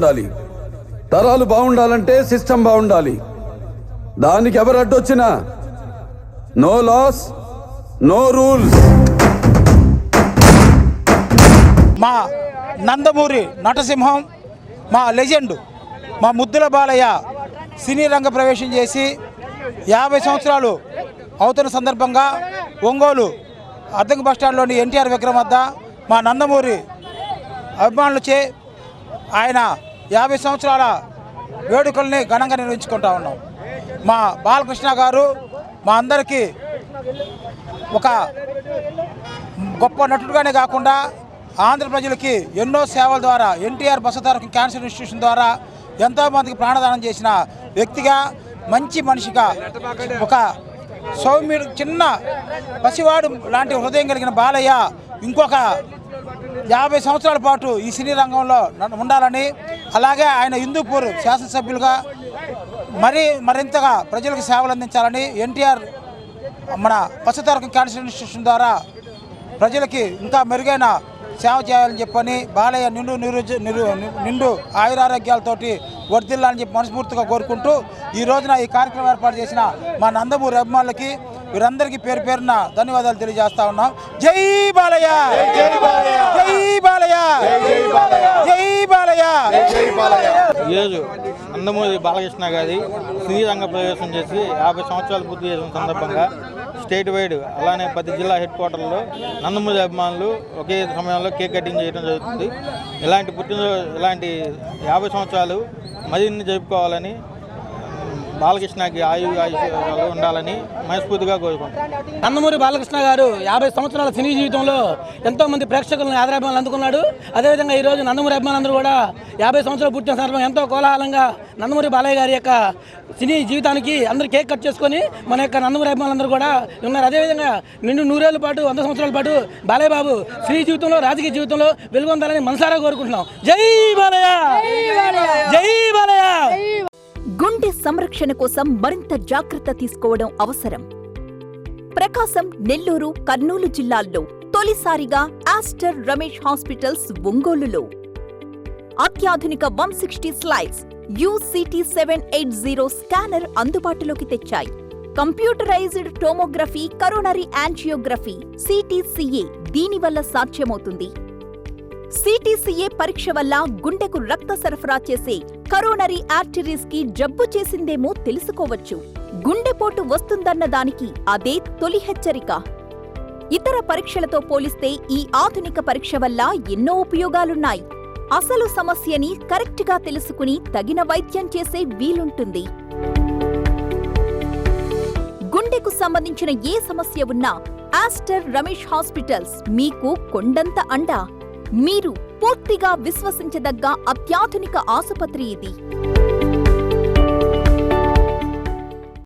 బాగుండాలి. తరాలు బాగుండాలంటే సిస్టమ్ బాగుండాలి. దానికి ఎవరు అడ్డొచ్చినా నో లాస్ నో రూల్స్. మా నందమూరి నటసింహం, మా లెజెండ్, మా ముద్దుల బాలయ్య సినీ రంగ ప్రవేశం చేసి 50 సంవత్సరాలు అవుతున్న సందర్భంగా ఒంగోలు అద్దంకి బస్టాండ్లోని ఎన్టీఆర్ విగ్రహం వద్ద మా నందమూరి అభిమానులచే ఆయన 50 సంవత్సరాల వేడుకల్ని ఘనంగా నిర్వహించుకుంటా ఉన్నాం. మా బాలకృష్ణ గారు మా అందరికీ ఒక గొప్ప నటుడుగానే కాకుండా ఆంధ్ర ప్రజలకి ఎన్నో సేవల ద్వారా ఎన్టీఆర్ బసవతారకం క్యాన్సర్ ఇన్స్టిట్యూషన్ ద్వారా ఎంతోమందికి ప్రాణదానం చేసిన వ్యక్తిగా, మంచి మనిషిగా, ఒక సౌమ్యుడు చిన్న పసివాడు లాంటి హృదయం కలిగిన బాలయ్య ఇంకొక 50 సంవత్సరాల పాటు ఈ సినీ రంగంలో ఉండాలని, అలాగే ఆయన హిందూపూర్ శాసనసభ్యులుగా మరింతగా ప్రజలకు సేవలు అందించాలని ఎన్టీఆర్ మన బసవతారకం క్యాన్సర్ ఇన్స్టిట్యూషన్ ద్వారా ప్రజలకి ఇంకా మెరుగైన సేవ చేయాలని చెప్పని బాలయ్య నిండు ఆయురారోగ్యాలతోటి వర్ధిల్లాలని చెప్పి మనస్ఫూర్తిగా కోరుకుంటూ ఈ రోజున ఈ కార్యక్రమం ఏర్పాటు చేసిన మా నందమూరి అభిమానులకి వీరందరికీ పేరు పేరున ధన్యవాదాలు తెలియజేస్తా ఉన్నాం. జై బాలయ్య, జై బాలయ్య, జై బాలయ్య. ఈరోజు నందమూరి బాలకృష్ణ గారి సినీ రంగ ప్రవేశం చేసి 50 సంవత్సరాలు పూర్తి చేసిన సందర్భంగా స్టేట్ వైడ్ అలానే ప్రతి జిల్లా హెడ్ క్వార్టర్లో నందమూరి అభిమానులు ఒకే సమయంలో కేక్ కటింగ్ చేయడం జరుగుతుంది. ఇలాంటి పుట్టినరోజు ఇలాంటి 50 సంవత్సరాలు మరిన్ని జరుపుకోవాలని, బాలకృష్ణకి ఆయుష్యాలు ఉండాలని మనస్ఫూర్తిగా కోరుకుంటాం. నందమూరి బాలకృష్ణ గారు 50 సంవత్సరాల సినీ జీవితంలో ఎంతోమంది ప్రేక్షకులను ఆదరాభిమానులు అందుకున్నాడు. అదేవిధంగా ఈరోజు నందమూరి అభిమానులందరూ కూడా 50 సంవత్సరాలు పుట్టిన సందర్భంగా ఎంతో కోలాహలంగా నందమూరి బాలయ్య గారి యొక్క సినీ జీవితానికి అందరూ కేక్ కట్ చేసుకొని మన యొక్క నందమూరి అభిమానులందరూ కూడా ఉన్నారు. అదేవిధంగా 100 పాటు 100 సంవత్సరాల పాటు బాలయ్య బాబు సినీ జీవితంలో, రాజకీయ జీవితంలో వెలుగొందాలని మనసారా కోరుకుంటున్నాం. జై బాలయ్య, జై బాలయ్య. గుండె సంరక్షణ కోసం మరింత జాగ్రత్త తీసుకోవడం అవసరం. ప్రకాశం, నెల్లూరు, కర్నూలు జిల్లాల్లో తొలిసారిగా ఆస్టర్ రమేష్ హాస్పిటల్స్ ఒంగోలులో అత్యాధునిక 160 స్లైడ్స్ UCT 780 స్కానర్ అందుబాటులోకి తెచ్చాయి. Computerised tomography, coronary angiography, CTCA దీనివల్ల సాధ్యమవుతుంది. CTCA పరీక్ష వల్ల గుండెకు రక్త సరఫరా చేసే కరోనరీ ఆర్టరీస్ కి జబ్బు చేసిందేమో తెలుసుకోవచ్చు. గుండెపోటు వస్తుందన్న దానికి అదే తొలి హెచ్చరిక. ఇతర పరీక్షలతో పోలిస్తే ఈ ఆధునిక పరీక్ష వల్ల ఎన్నో ఉపయోగాలున్నాయి. అసలు సమస్యని కరెక్ట్గా తెలుసుకుని తగిన వైద్యం చేసే వీలుంటుంది. గుండెకు సంబంధించిన ఏ సమస్య ఉన్నా ఆస్టర్ రమేష్ హాస్పిటల్స్ మీకు కొండంత అండ. మీరు పూర్తిగా విశ్వసించదగ్గ అత్యాధునిక ఆసుపత్రి ఇది.